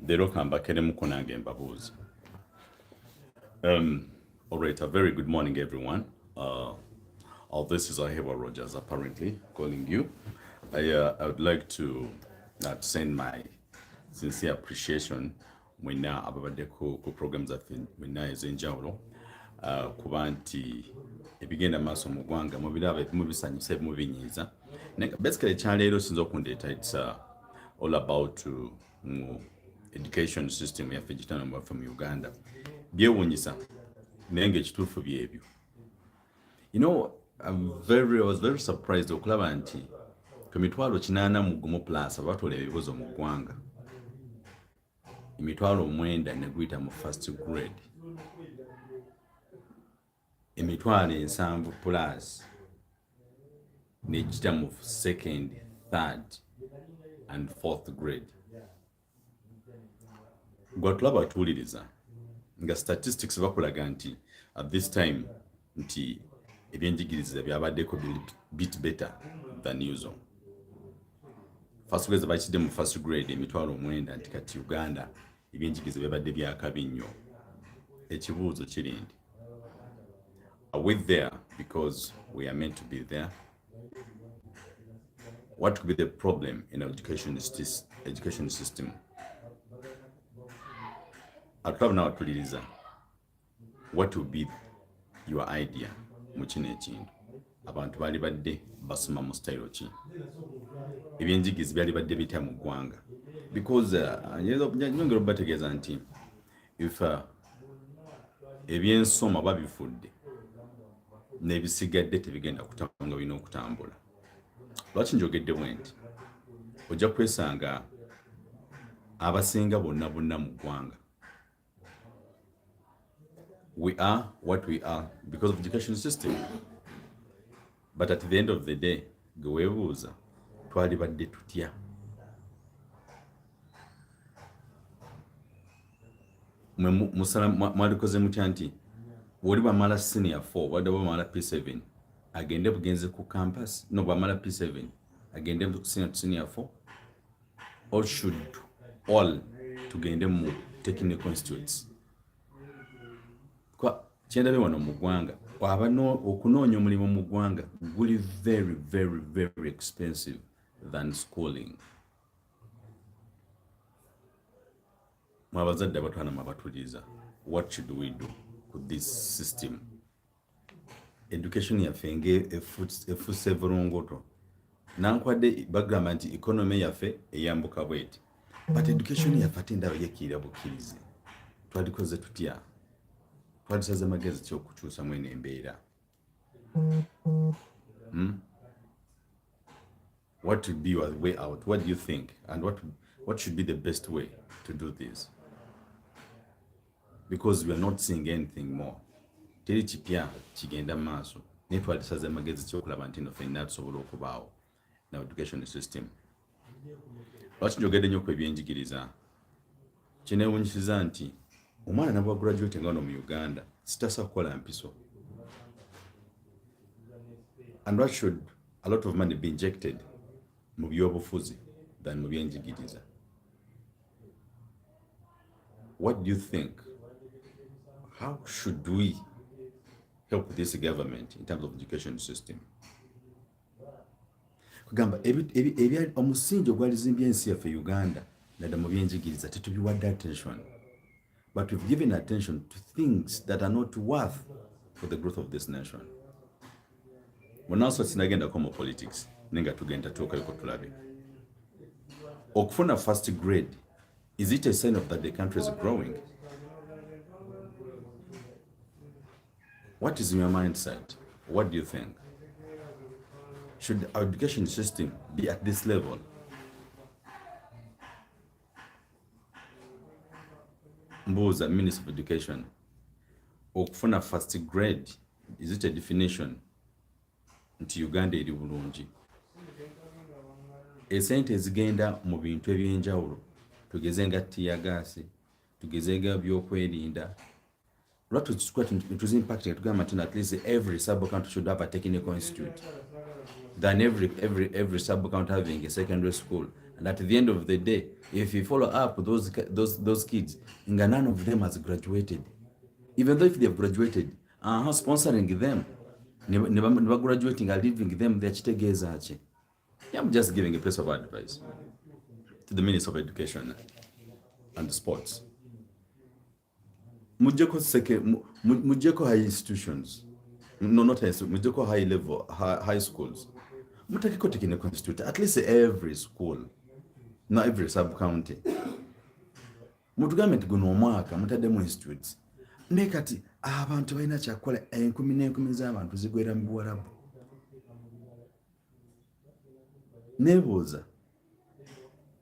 Leero kambakeremu nange mbabuuzi. All right, a very good morning, everyone. This is Ahewa Rogers, apparently, calling you. I would like to send my sincere appreciation mwina ababadde ku programs zaffe mwina ez'enjawulo kuba nti ebigenda maaso mu ggwanga mubiraba ebimu bisanyusa ebimu binyiiza. Basically ekyaleero sinza okundeeta it's all about education system yaffe gitano from Uganda. Byewuunyisa naye ng'ekituufu byebyo. You know, I was very surprised okulaba nti ku mitwalo 80 plus abatwala ebibuuzo mu ggwanga emitwalo 9 ne guyita mu first grade, emitwalo 7 plus ne giyita mu second, third and fourth grade. Gwatulaba batuwuliriza nga statistics bakulaga nti at this time nti ebyenjigiriza byabaddeko bit better than usual. First grade bakidde mu first grade emitwalo 9 nti kati Uganda ebyenjigiriza byabadde byakabi nnyo. Ekibuuzo kiri nti are we there because we are meant to be there? What could be the problem in our education system? Atulaba n'abatuliriza, what would be your idea mu kino ekintu? Abantu baali badde basoma mu style ki? Ebyenjigiriza byali badde bitya mu ggwanga? Because nyongera obategeeza nti if ebyensoma babifudde n'ebisigadde tebigenda kutambula birina okutambula. Lwaki njogedde bwe nti ojja kwesanga abasinga bonna mu ggwanga we are what we are because of education system. But at the end of the day, gewebuuza twali badde tutya? Mwalikoze mutya nti bw'oli bamala senior 4 wadde bamala P7 agende bugenze ku campus? No, bamala P7 agende senior 4? Or should all tugende mu technical institutes? Kyendabye wano mu ggwanga okunoonya omulimu mu ggwanga guli very, very, very expensive than schooling. Mwabazadde abatwana mwabatuliza, what should we do with this system? Education yaffe efuuse volongoto. Nankwadde bagamba nti economy yaffe eyambuka bweti, but education yaffe ate ndaba yekiira bukkirize. Twalikoze tutya? Twalisaze amagezi ki okukyusa mwene embeera? What would be your way out? What do you think? And what should be the best way to do this? Because we are not seeing anything more. Teri kipya kigenda maaso. Naye twalisaze amagezi ki okulaba nti ffenna tusobola okubaawo na education system. Lwaki njogedde nnyo ku ebyenjigiriza? Kineewunyisiza nti omwana nabwa graduate nga wano mu Uganda sitasa kukola mpiso. And what should a lot of money be injected mu byobufuzi than mu byenjigiriza? What do you think? How should we help this government in terms of education system? Kugamba omusingi ogwalizimbye ensi yaffe Uganda nadda mu byenjigiriza tetubiwadde attention. But we've given attention to things that are not worth for the growth of this nation. Munaso sinagenda komo politics nenga tugenda tuuka yuko tulabe. Okufuna first grade, is it a sign of that the country is growing? What is in your mindset? What do you think? Should our education system be at this level? Mbuuza Minister of Education, okufuna first grade, is it a definition nti Uganda eri bulungi? Esente ezigenda mu bintu ebyenjawulo, tugeze nga tiyagaasi, tugeze nga byokwerinda, lwatu tuzimpacting tugamba nti at least every sub-county should have a technical institute, than every sub-county having a secondary school. And at the end of the day, if you follow up those kids, none of them has graduated. Even though if they've graduated, sponsoring them, never graduating are leaving them their chitegezache. I'm just giving a piece of advice to the Minister of Education and Sports. Mujeko high institutions, no, not high institutions, Mujeko high level, high schools. Mutakiko taking a constitute, at least every school, not every sub-county. Mutugamenti guno omwaka mutaddemu institutes. Ne kati abantu balina kyakukola 10,000 z'abantu zigwera mu Buwarabu. Nebuuza,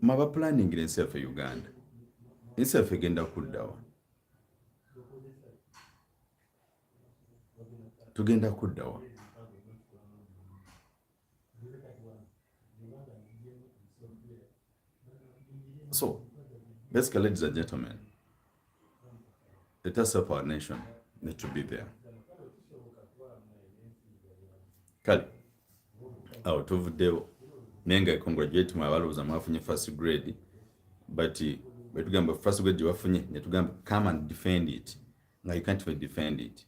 maba planning ensi yaffe Uganda. Ensi yaffe egenda kuddawa. Tugenda kuddawa. So, basically, ladies and gentlemen, let us help our nation need to be there. Kali, out of the nenga congratulate my abalooza mwafunye first grade, but betugamba first grade wafunye netugamba come and defend it. Now you can't even defend it.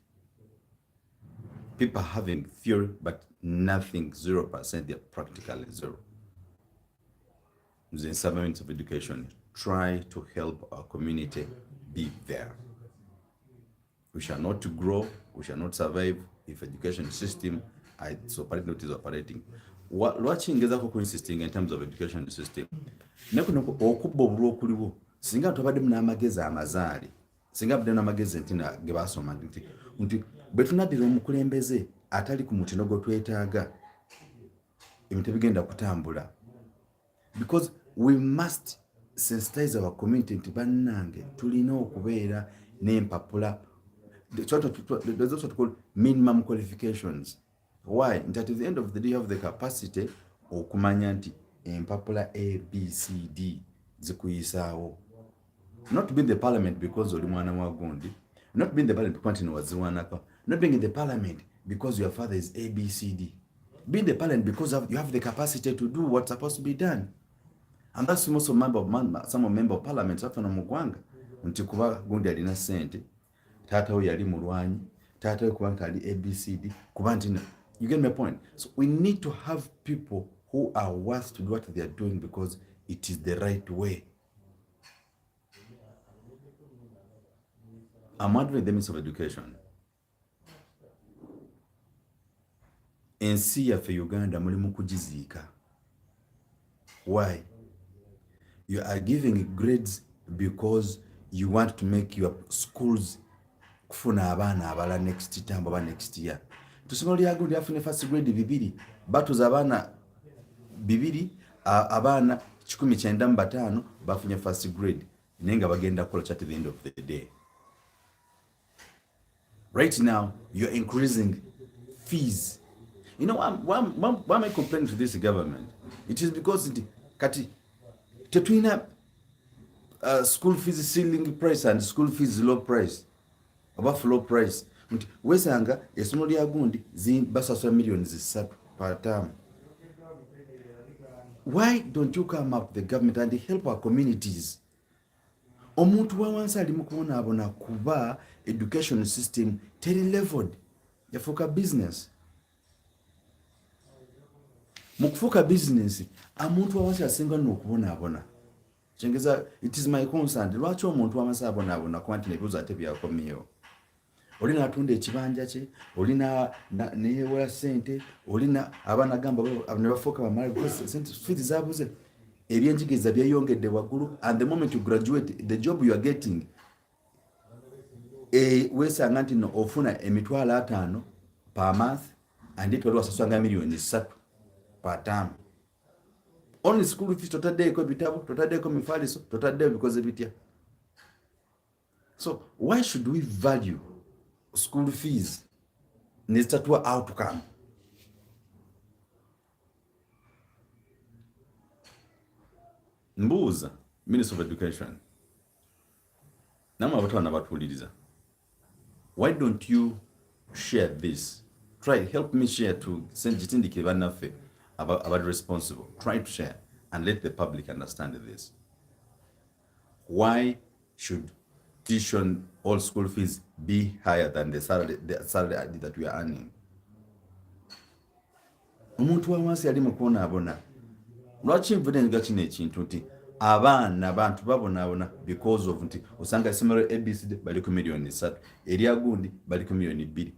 People are having theory, but nothing, 0%, they're practically zero. The Department of Education try to help our community be there. We shall not grow, we shall not survive if education system is operating. Watching insisting in terms of education system. Okuba obulwa okuliwo singa tubadde n'amagezi amazaali singa badde n'amagezi ntina ge basoma nti bwe tunaddira omukulembeze atali ku mutino gwe twetaaga ebintu bigenda kutambula. Because we must sensitize our community nti bannange tulina okubeera n'empapula. There's also called minimum qualifications. Why? At the end of the day, you have the capacity okumanya nti empapula A, B, C, D zikuyisaawo. Not being in the parliament because oli mwana wa gundi. Not being in the parliament because you waziwanako. Not being in the parliament because your father is A, B, C, D. Be in the parliament because you have the capacity to do what's supposed to be done. And that's most of some member of parliament afana mugwanga nti kuba gundi alina sente tata we yali mulwanyi tata we kuba ali ABCD kuba nti. You get my point? So we need to have people who are worth to do what they are doing because it is the right way. I'm advocating the Minister of Education. Ensi yaffe Uganda mulimu kugiziika. Why? You are giving grades because you want to make your schools kufuna abaana abala next term oba next year. Tusomero lya gundi afune first grade 2 batuza abaana 2 abaana 195 bafunye first grade nenga bagenda kola chat at the end of the day. Right now you're increasing fees. You know why am I complaining to this government? It is because kati tetwina school fees ceiling price and school fees low price. Above low price. Wesanga esomero lya gundi basasula millions 3 per term. Why don't you come up the government and help our communities? Omuntu wa wansi ali mukubona abona kuba education system teri leveled yafuka business. Mukufuka business omuntu wa wansi asinga n'okubona abona. Chengeza, it is my concern. Lwaki omuntu wa wansi abona kwanti nebuza ate byakomyewo. Olina atunda ekibanja kye, olina neyewola sente, olina abaana gamba ne bafuuka bamala because sente fees zabuze. Ebyenjigiriza byeyongedde waggulu, and the moment you graduate, the job you are getting, weesanga nti no ofuna emitwalo 5 per month, and it waliwo asaswanga millions 3 per term. Only school fees totaddeeko ebitabo, totaddeeko mifaliso, totaddeeko bikoze bitya. So why should we value school fees nezitatuwa outcome? Mbuuza Minister of Education namwe abatwana batuuliriza, why don't you share this? Help me share to send jitindikire bannaffe about responsible. Try to share and let the public understand this. Why should tuition all school fees be higher than the salary that we are earning? Omuntu wa wansi ali mukubonaabona. Lwaki nvudenga kino ekintu nti abaana abantu babonaabona because of nti osanga essomero ABCD bali ku million 3, erya gundi bali ku million 2.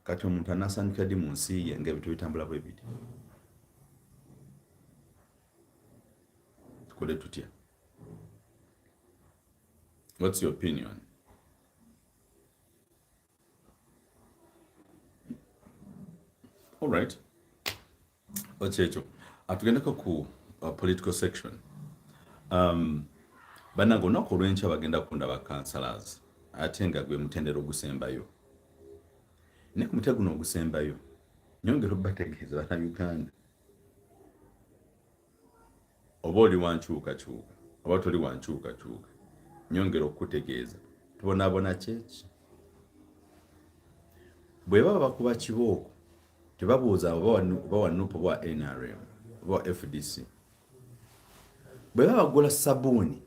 Kati omuntu anasanyuka ddi mu nsi ye ng'ebintu bitambula bwe biti. Tukole tutya? What's your opinion? All right. Ochecho. Atugendeko ku political section. Banango noko lwencha bagenda kunda ba councillors. Atenga gwe mutendero gusembayo. Ne ku mutego no gusembayo. Nyongero bategeeza bana Uganda. Oboli wanchuka chuka. Abatoli wanchuka chuka. Nyongero kutegeeza. Tubonabona chechi. Bwe baba bakuba kiboko. Tebabuuza bawanupa bwa NRM, bwa FDC. Bwe bagula sabuni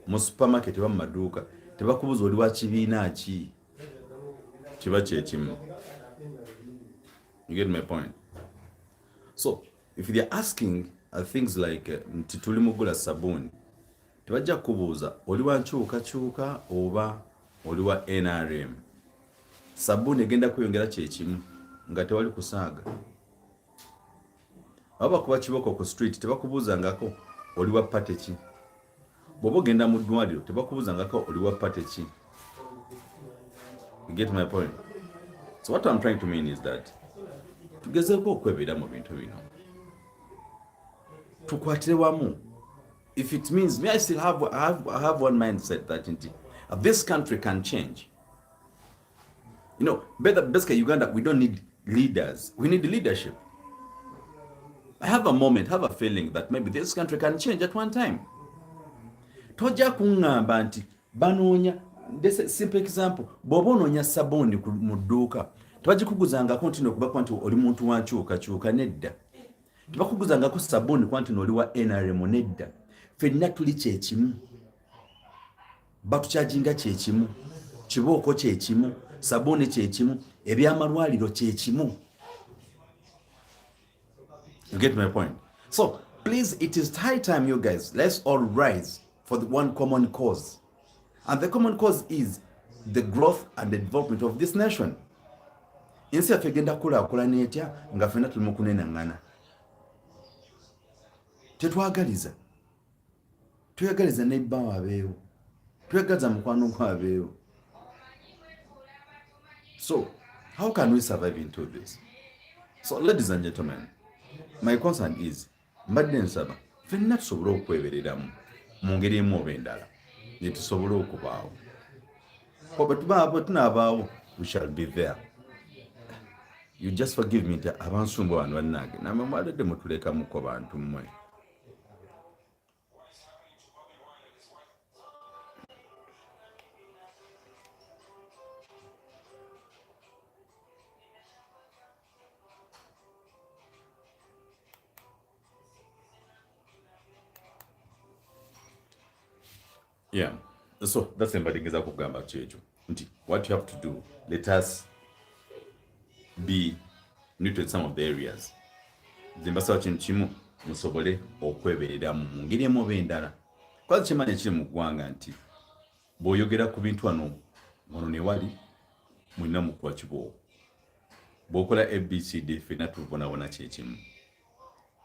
mu supermarket ba maduuka, tebakubuuza oli wa kibiina ki. Kiba kyekimu. You get my point? So, if they are asking things like nti tuli mugula sabuni, tebajja kubuuza oli wa nkyukakyuka oba oli wa NRM. Sabuni egenda kweyongera kyekimu. Nga tewali kusaaga. Baba kuba kiboko ku street tebakubuuza ngako oli wa party ki. Bwoba ogenda mu ddwaliro tebakubuuza ngako oli wa party ki. You get my point? So what I'm trying to mean is that tugezeeko okwebera mu bintu bino. Tukwatire wamu. If it means me, I still have one mindset that this country can change. You know, basically Uganda, we don't need leaders. We need leadership. I have a feeling that maybe this country can change at one time. Toja kungamba nti banoonya, this is a simple example. Bobo noonya sabuni mu dduuka. Tebagikuguzanga ko ntino kuba kwanti oli muntu wankyukakyuka nedda. Tebakuguzanga ko sabuni kwanti oli wa NRM nedda. Ffenna tuli kyekimu. Batukyajinga kyekimu. Kibooko kyekimu. Sabuni kyekimu. Ebyamalwaliro kyekimu. You get my point? So, please, it is high time, you guys, let's all rise for the one common cause. And the common cause is the growth and the development of this nation. Insi yaffe egenda kulaakulana etya nga ffenna tuli mu kunenangana. Tetwagaliza. Tuyagaliza nebbawo abeewo. Tuyagaliza mukwano gwo abeewo. So, how can we survive into this? So, ladies and gentlemen, my concern is, mbadde nsaba, ffenna tusobole okwebereramu mu ngeri emu oba endala, ne tusobole okubaawo. Bwe tunaabaawo, we shall be there. You just forgive me nti abansumba wano bannange, namwe mwaledde mutulekamuko bantu mmwe. Yeah, so that's embalingeza kugamba kyekyo nti what you have to do, let us be neutral in some of the areas. Zimbasaba kintu kimu musobole okwebereramu mu ngeri emu oba endala. Kwazi kimanya kiri mu ggwanga nti bw'oyogera ku bintu wano ne wali mulina mukuba kiboowo. Bw'okola ABCD ffenna tubonaabona kyekimu.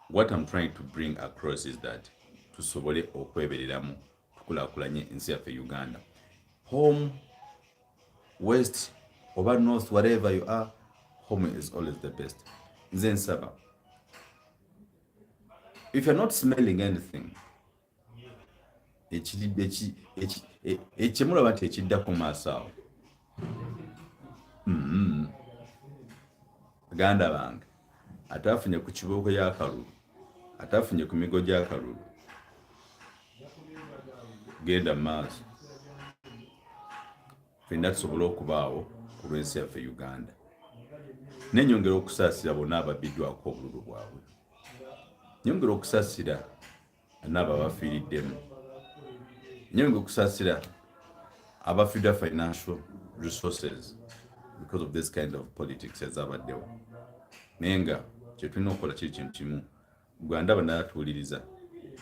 What I'm trying to bring across is that tusobole okwebereramu tukulaakulanye ensi yaffe Uganda. Home, west, oba north, wherever you are, home is always the best. Nze nsaba, if you're not smelling anything, ekimulaba nti ekiddako maaso awo. Baganda bange, ataafunye ku kibooko y'akalulu, ataafunye ku migo gy'akalulu, genda maaso. Ffenna tusobole okubaawo ku lw'ensi yaffe Uganda. nenyongera okusaasira bonna ababiddwako obululu bwabwe, nyongera okusaasira n'abo abafiiriddemu, nyongera okusaasira abafiddwa financial resources because of this kind of politics ezabaddewo. Naye nga kye tulina okukola kiri kintu kimu, Uganda banatuwuliriza,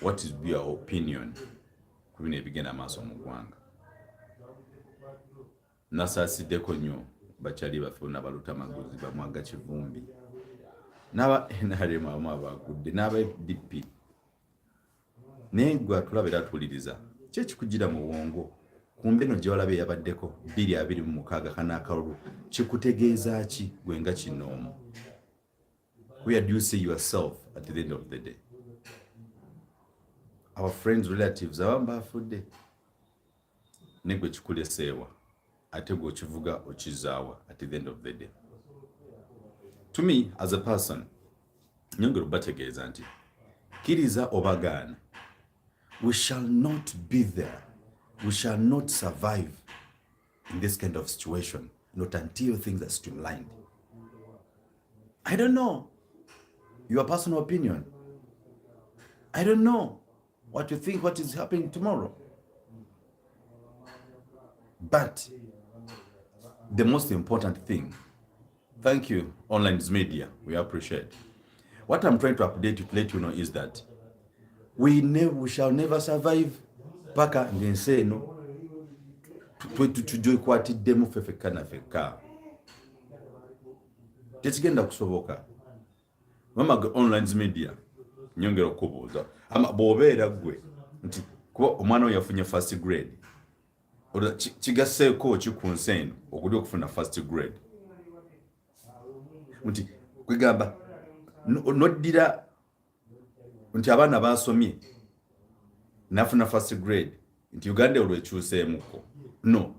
what is your opinion ku bino ebigenda maaso mu ggwanga? Nasaasiddeko nnyo bakyali baffe n'abaluta maguzi bamwaga kivumbi n'aba NRM abamu abagudde n'aba FDP, naye gwe atulaba era atuwuliriza, ki ekikugira mu bwongo kumbe no gye walabe yabaddeko 226 kanaakalulu, kikutegeeza ki gwe nga kinoomu? Where do you see yourself at the end of the day? Our friends, relatives abamu bafudde, ne gwe kikuleseewa ate gwe okivuga okizaawa at the end of the day. To me as a person, nyongera obategeeza nti kiriza obagaana, we shall not be there, we shall not survive in this kind of situation, not until things are streamlined. I don't know your personal opinion. I don't know what you think, what is happening tomorrow. But the most important thing, thank you, online media, we appreciate. What I'm trying to update you, to let you know, is that we shall never survive paka ngenseno tujoikwatiddemu ffe fekka na fekka. Tekigenda kusoboka. Mama online media, nyongera okubuuza, bw'obeera gwe nti kuba omwana oyo yafunye first grade, kigaseeko ki ku nsi eno okuli okufuna first grade? Nti kwegamba noddira nti abaana basomye nafuna first grade nti Uganda olwo ekyuseemuko. No,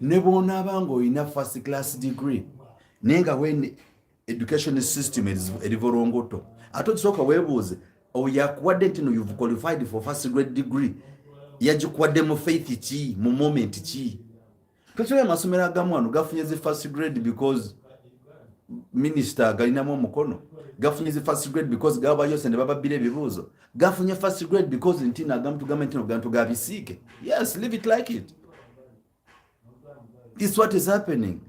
ne bw'onaaba ng'olina first class degree naye nga when education system eri volongoto, ate okisooka weebuuze oyo yakuwadde nti no you've qualified for first grade degree, yagikuwadde mu faith ki, mu moment ki? Tosobola amasomero agamu wano gafunye zi first grade because minister galinamu omukono, gafunye zi first grade because gaba yose ne bababbira ebibuuzo, gafunye first grade because nti nagamu tugamba nti nogantu gabisiike. Yes, leave it like it. This is what is happening.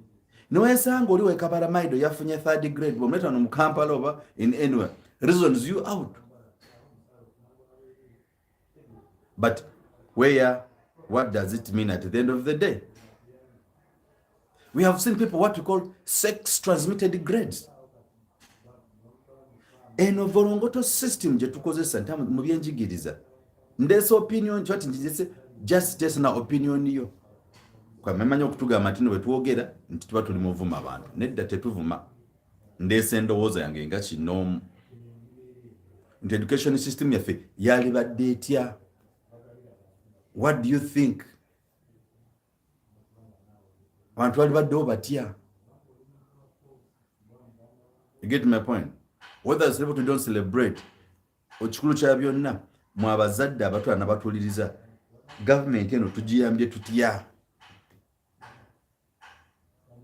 Noesanga oli wekabala maido yafunye third grade, bwomuleta no mu Kampala oba in anywhere, reasons you out. But what does it mean at the end of the day? We have seen people what we call sex transmitted grades. Eno volongoto system je tukozesa ntamu mu byenjigiriza. Ndese opinion chati njise just test na opinion yo. Kwa memanya okutugamba nti we tuogera nti tuba tuli muvuma abantu. Nedda tetuvuma. Ndese ndowooza yange nga kinoomu. Nti education system yaffe yali badde etya. What do you think? Abantu bali baddewo batya. You get my point? Whether it's able to don't celebrate, okikulu kya byonna, mu abazadde abatwala n'abatuuliriza, government eno tugiyambye tutya?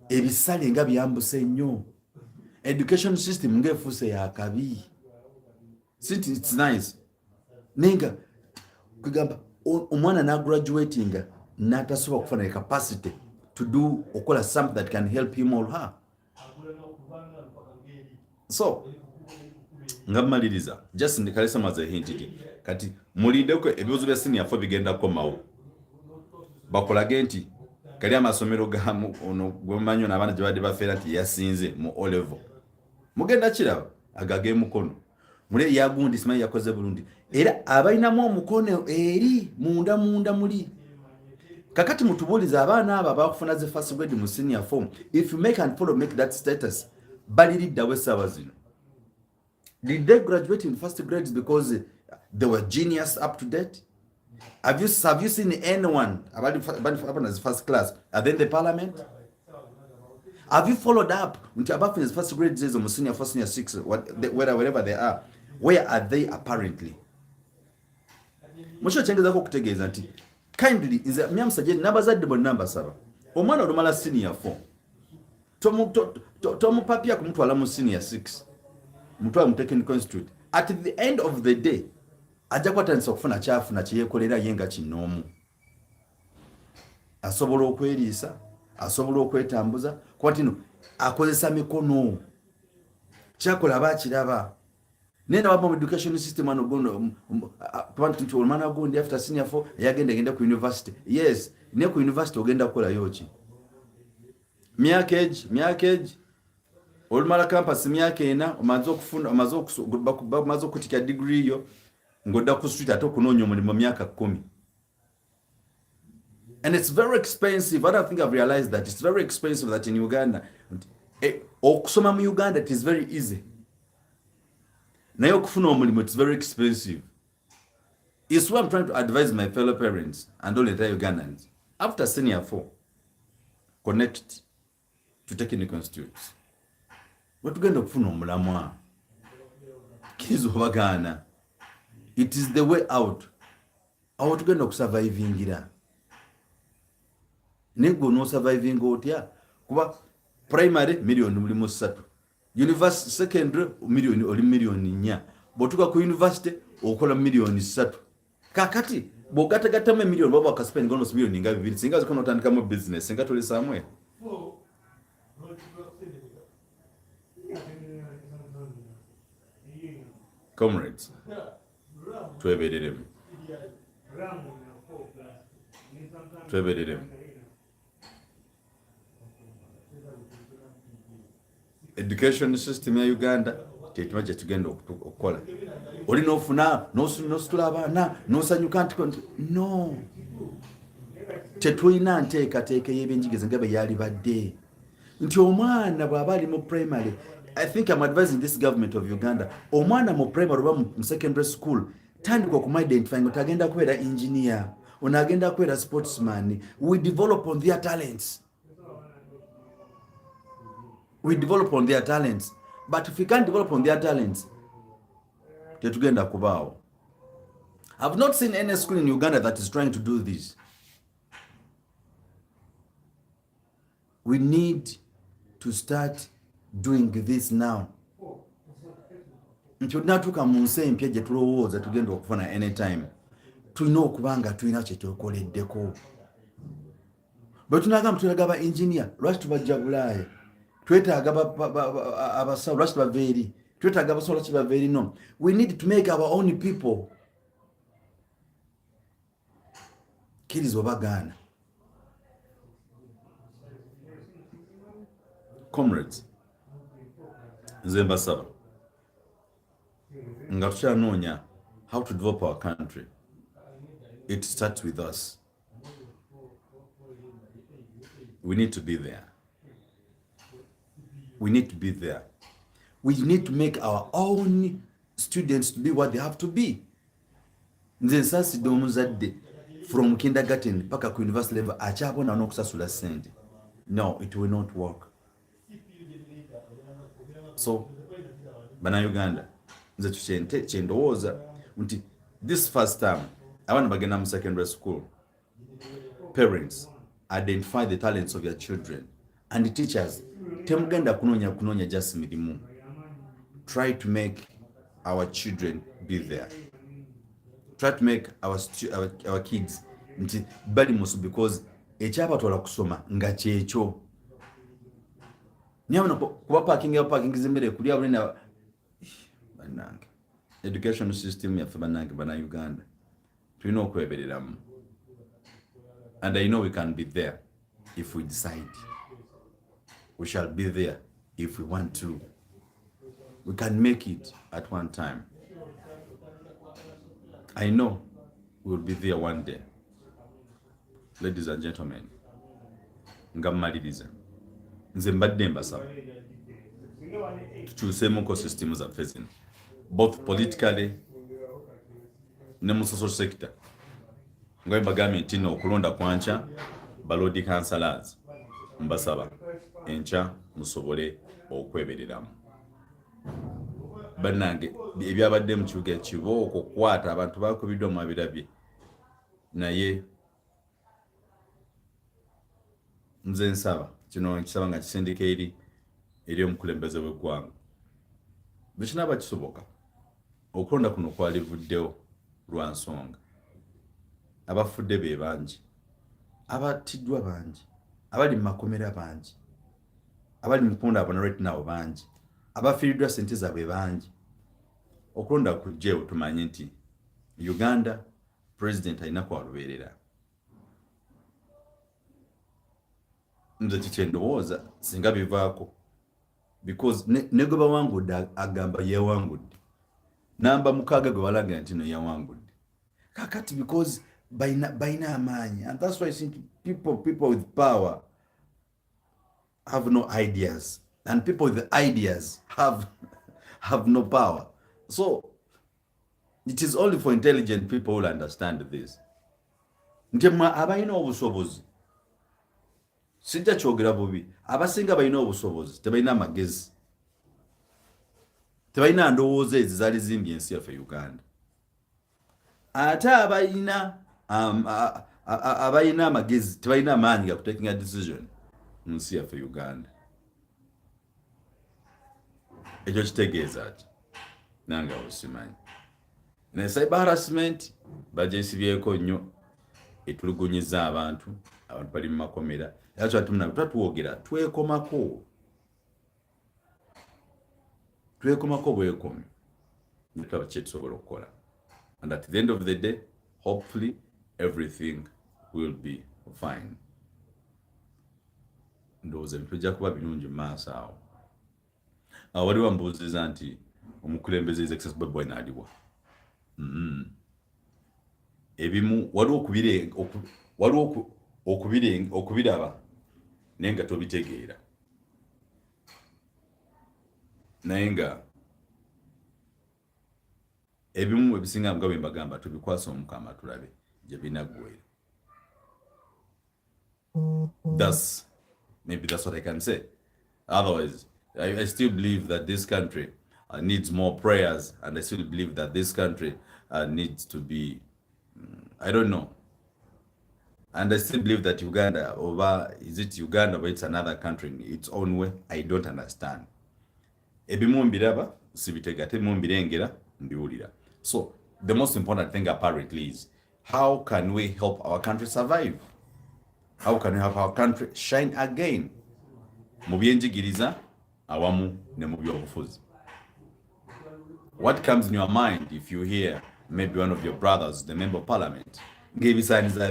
Ebisale nga byambuse nnyo. Education system ng'efuuse yakabi. It's nice. Nenga, kugamba, omwana na graduating n'atasobola kufuna capacity to do okola something that can help him or her. So, ngamaliriza, just ndikalesa maze hintiki, kati mulindeko ebibuzo bya senior 4 bigenda komawo. Bakolage nti kali amasomero gamu ono gwomanyo n'abaana gye badde bafeera nti yasinze mu O level. Mugenda kiraba agage mukono. Mule yagundi simanyi yakoze bulungi. Era abalinamu omukono eri munda muli. Kakati mutubuliza abaana aba bakufuna ze first grade mu senior form. If you make and follow make that status, balilidda wesawa zino. Did they graduate in first grades because they were genius up to date? Have you seen anyone about as first class? Are they in the parliament? Have you followed up until above his first grades or senior 4, senior 6, wherever they are? Where are they apparently? Musho chengeza ko kutegeeza nti kindly is a myamsaje nabazadde bo number 7. Omwana olumala senior 4. tomupapya kumutwala mu senior 6 mutwala mu technical institute. At the end of the day ajja kwatandisa okufuna kyafuna kyeyekolera yenga kinoomu, asobola okweriisa, asobola okwetambuza, kwatino akozesa mikono, kyakola abakiraba. Nenda waba mu education system ano gono nti olumana gundi after senior 4 yagenda ku university. Yes, ne ku university ogenda kukola yoki myaka egi olumala campus myaka ena omaze okufuna omaze okutika degree yo ngodda ku street ate okunoonya omulimu myaka 10. And it's very expensive. I don't think I've realized that it's very expensive that in Uganda okusoma mu Uganda it is very easy. Nayo okufuna omulimu it's very expensive. It's why I'm trying to advise my fellow parents and all the Ugandans. After senior 4, connect to technical institutes. Watugenda okufuna omulamwa kizo bagana. It is the way out. Awo tugenda okusurvivingira. Nego no surviving otya kuba primary million mulimu 3, university secondary million oli million 4, botuka ku university okola million 3. Kakati bogatagata me million baba ka spend gono million nga 2 singa zikono otandika mu business singa tole samwe. Comrades, twebereremu education system ya Uganda tetuma je tugenda okukola. Oli nofuna nositula abaana nosanyuka nti no tetulina nteekateeka y'ebyenjigiriza nga bwe yali badde nti omwana bw'aba ali mu primary. I think I'm advising this government of Uganda, omwana mu primary oba mu secondary school tandika okumuidentifying nti agenda kubeera engineer, ono agenda kubeera sportsman. We develop on their talents. We develop on their talents. But if we can't develop on their talents, tetugenda kubaawo. I've not seen any school in Uganda that is trying to do this. We need to start doing this now. Nti natuka mu nsi empya gye tulowooza tugenda okufuna anytime. Tulina okubanga tulina kye twekoleddeko. Bwe tunagamba tulagaba engineer, lwaki tubajja Bulaaya? Twetaaga abasawo, lwaki tubava eri? Twetaaga abasawo, lwaki tubava eri? No. We need to make our own people. Kiriza obagaana. Comrades, nze mbasaba nga tukyanoonya how to develop our country. It starts with us. We need to be there. We need to be there. We need to make our own students to be what they have to be. Nze nsasidde omuzadde from kindergarten paka ku university level akyabona n'okusasula ssente. No, it will not work. So, Bannayuganda, nze kyendowooza nti this first time abaana bagenda mu secondary school, parents identify the talents of your children, and the teachers temugenda kunoonya just mirimu. Try to make our children be there. Try to make our kids nti bali musu, because ekyabatwala kusoma nga kyekyo. Nyamuna kuba parking zimbere kulia bulina banange. Education system ya banange Bannayuganda tulina okwebereramu. And I know we can be there if we decide. We shall be there if we want to. We can make it at one time. I know we will be there one day. Ladies and gentlemen, ngammaliriza. Nze mbadde mbasaba tukyuseemuko system zaffe zino, both politically ne mu social sector. Nga mbagambye nti okulonda kwanca balodi councillors, mbasaba enca musobole okwebereramu. Bannange ebyabadde mu kibuga kibooko okukwata abantu bakubiddwa mu mabirabye, naye nze nsaba kino nkisaba nga kisindika eri omukulembeze w'eggwanga bwe kisoboka okulonda kuno kwalivuddewo lwa nsonga abafudde be bangi, abattiddwa bangi, abali mu makomera bangi, abali mu kupondaabona right now bangi, abafiiriddwa ssente zaabwe bangi. Okulonda kujjeewo tumanye nti Uganda president alina kwalubeerera. Nze kikyendowooza singa bivaako because ne gwe bawangudde agamba yeewangudde, namba 6 gwe balagira nti no yawangudde kakati because baina amaanyi, and that's why I think people with power have no ideas, and people with ideas have no power. So it is only for intelligent people who understand this. Nti abalina obusobozi, sijja kyogera bubi, abasinga balina obusobozi tebalina magezi, tebalina ndowooza ezi zaali zimbye ensi yaffe Uganda. Ate abalina amagezi tebalina amaanyi ga taking a decision mu nsi yaffe Uganda. Ekyo kitegeeza ati nange osimanyi ne cyber harassment bagyesibyeko nnyo, etulugunyiza abantu bali mu makomera. That's why twatuwogera twekomako bwekomi netaba kyetusobola okukola, and at the end of the day hopefully everything will be fine. Ndowooza ebintu bijja kuba birungi mu maaso awo. Waliwo ambuuziza nti omukulembeze is accessible boy n'aliwa. Ebimu waliwo okubiraba naye nga tobitegeera, naye nga ebimu ebisinga nga bwe mbagamba tubikwasa Omukama tulabe gye binaggwera. Maybe that's what I can say. Otherwise, I still believe that this country needs more prayers, and I still believe that this country needs to be, I don't know. And I still believe that Uganda, is it Uganda or it's another country in its own way? I don't understand. Ebimu mbiraba, sibitega, ebimu mbirengera, mbiwulira. So, the most important thing apparently is, how can we help our country survive? How can we help our country shine again? Mu byenjigiriza awamu ne mu byobufuzi. What comes in your mind if you hear maybe one of your brothers, the member of parliament, ngebisaniza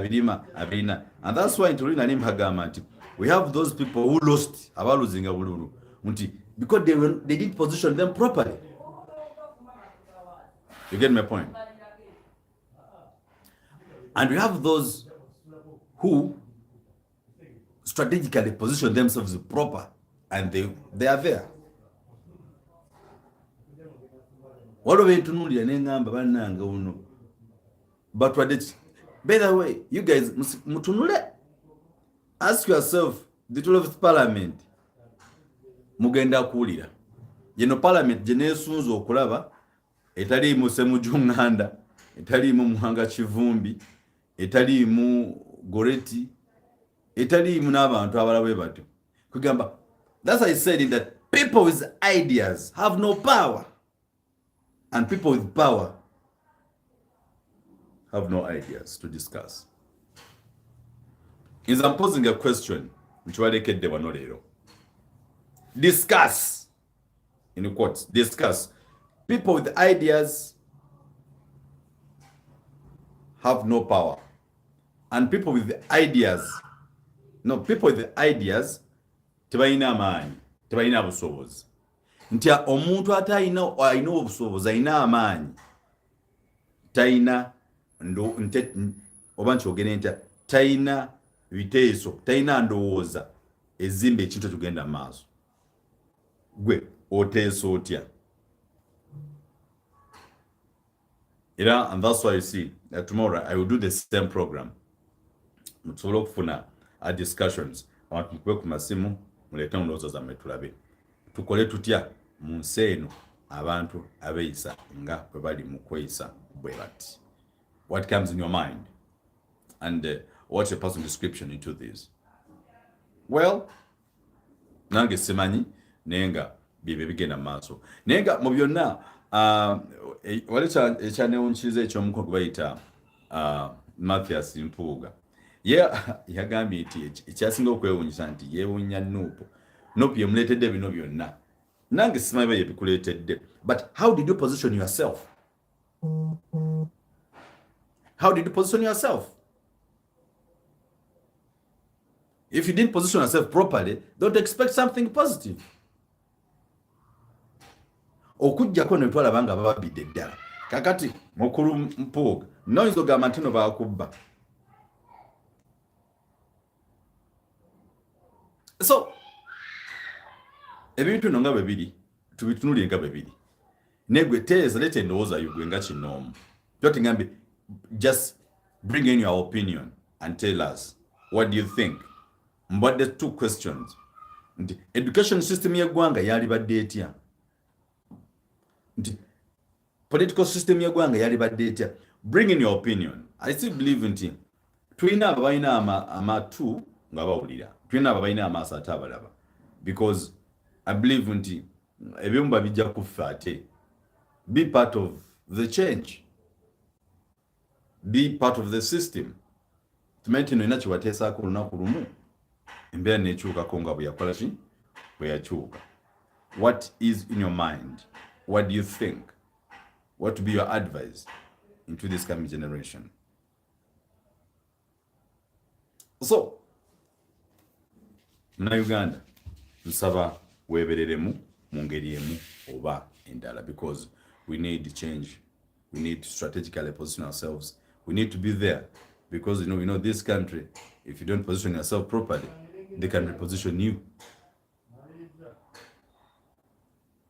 abirina? And that's why ntulina nimpagamba nti we have those people who lost, abaluzinga bululu, because they didn't position them properly. You get my point? And we have those who strategically position themselves proper, and they are there. What are we to know? But by the way, you guys, ask yourself, the 12th parliament, mugenda kulira. Parliament jenesunzo okulaba, etaliimu Ssemujjunganda, etaliimu Muhanga Kivumbi, etaliimu Goreti, etaliimu n'abantu abalawe batyo. Kugamba, that's why I said that people with ideas have no power, and people with power have no ideas to discuss. Is I'm posing a question which walekedde wano leero. Discuss, in quotes, discuss. People with ideas have no power, and people with ideas tebalina amaanyi, tebalina busobozi. Nti omuntu alina obusobozi, alina amaanyi, talina oba nkyogere ntya, talina biteeso, talina ndowooza ezimba ekintu ekigenda mu maaso. Gwe oteesa otya? And that's why you see that tomorrow I will do the same program. Mutusobola okufuna discussions. Abantu mukube ku masimu, muleete ndowooza zammwe tulabe. Tukole tutya mu nsi eno abantu abeeyisa nga bwe bali mu kweyisa bwe bati. What comes in your mind? And what's your personal description into this? Well, nange simanyi nenga bibe bigenda maaso nenga mu byonna wali ekyanewunkiza ekyomuko gwe bayita Mathias Mpuuga yagambye nti ekyasinga okwewunyisa nti yeewunya Nuupu yemuleetedde bino byonna nange simanyi ba yebikuleetedde but how did you position yourself? How did you position yourself? If you didn't position yourself properly, don't expect something positive. Okujjako ne twalaba nga bababidde ddala kakati mukulu Mpuuga noyinza ogamba nti no baakubba. So ebintu no nga bwe biri tubitunulire nga bwe biri negwe teeza lete endowooza yogwe nga kinoomu twatingambe just bring in your opinion and tell us what do you think. Mbadde two questions nti education system y'eggwanga yalibadde etya, nti political system y'eggwanga yalibadde etya. Bring in your opinion. I still believe nti tulina abo balina amatu nga bawulira, tulina abo balina amaaso ate abalaba, because I believe nti ebyomba bijja kufa ate. Be part of the change, be part of the system. Tumanyi no ina kiwateesaako olunaku lumu embeera nekyukako nga bwe yakola ki bwe yakyuka. What is in your mind? What do you think? What would be your advice into this coming generation? So muna Uganda nsaba weebereremu mu ngeri emu oba endala, because we need change. We need to strategically position ourselves. We need to be there, because we know this country, if you don't position yourself properly, they can reposition you.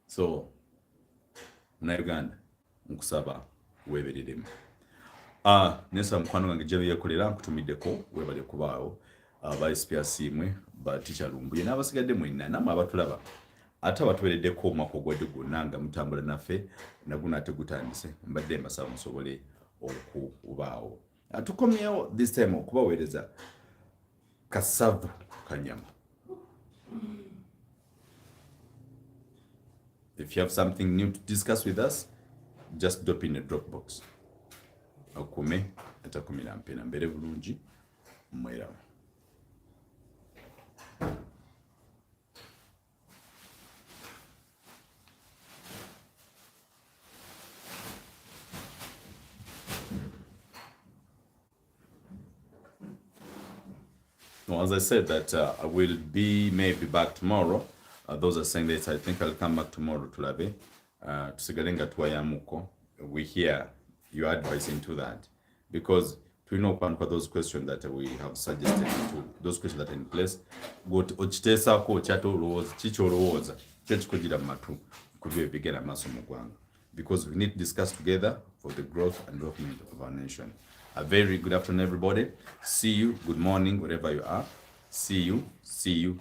So muna Uganda nkusaba weebereremu. Nesa mukwano gange gye Yekolera nkutumiddeko webale kubaawo ba SPS imwe ba teacher Lumbuye n'abasigadde mwenna namwe abatulaba ate abatuwereddeko omwaka ogwadde gwonna nga mutambula naffe naguna ate gutandise mbadde mbasaba musobole okubaawo. Tukomyewo this time okubaweereza kasavu kanyama. If you have something new to discuss with us, just drop in a Dropbox. Okume atakumira mpena mbere bulungi mwerawo. Well, as I said that I will be maybe back tomorrow. Those are saying that I think I'll come back tomorrow to Labe. Tusigalenga tuwayamuko. We hear your advice into that, because we know for those questions that we have suggested to those questions that are in place. Got ochitesa ko chato lowoza chicho lowoza chechikugira matu kubye bigera maso mugwanga, because we need to discuss together for the growth and development of our nation. A very good afternoon, everybody. See you. Good morning, wherever you are. See you,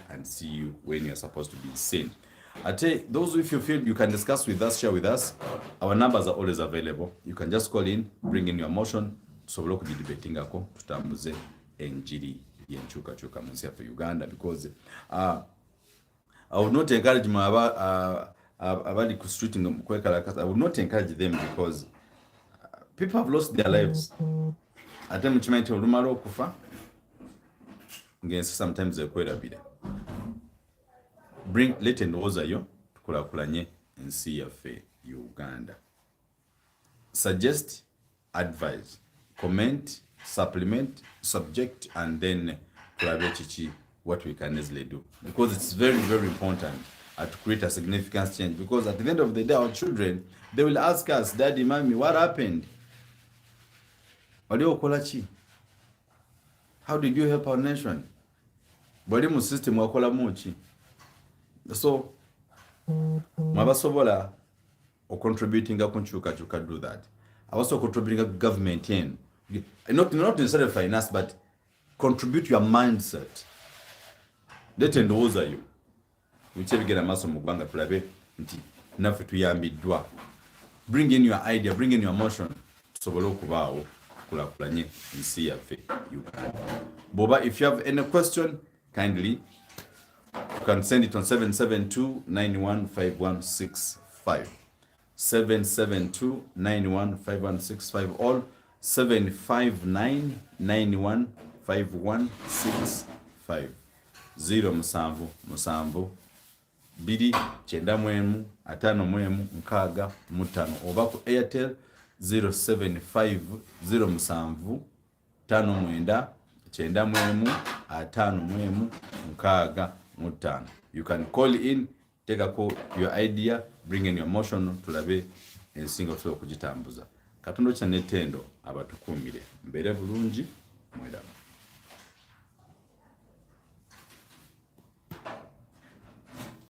and see you when you're supposed to be seen. I tell you, those if you feel you can discuss with us, share with us. Our numbers are always available. You can just call in, bring in your motion. So look at debating ako tutambuze enjiri yenchuka munsi ya Uganda, because I would not encourage my abali kustruting kwekala. I would not encourage them, because people have lost their lives. Ate mukimanyi olumala okufa ngensi sometimes ekwerabira. Let endowooza yo tukulakulanye ensi yaffe Uganda. Suggest, advise, comment, supplement, subject, and then tulabe kiki what we can easily do, because it's very, very important to create a significant change, because at the end of the day our children, they will ask us, Daddy, Mommy, what happened? How did you help our nation? Bali mu system wakola muki? So mwabasobola o contributing kunchuka do that. I also contributing government in not necessarily finance, but contribute your mindset. Let endowooza you which bigera maso mugwanga tulabe nti naffe tuyambiddwa. Bring in your idea, bring in your motion, tusobole okubaawo kulakulanye ensi yaffe Uganda. Boba, if you have any question, kindly You can send it on 772-915165. 772-915165 or 759-915165. 0-7-2-9-5-1-6-5 oba ku Airtel 075-079-5-1-6-5. You can call in, take a call, your idea, bring in your motion, tulabe ensinga tulo kujitambuza. Katondo cha netendo abatukumire mbere bulungi mwera.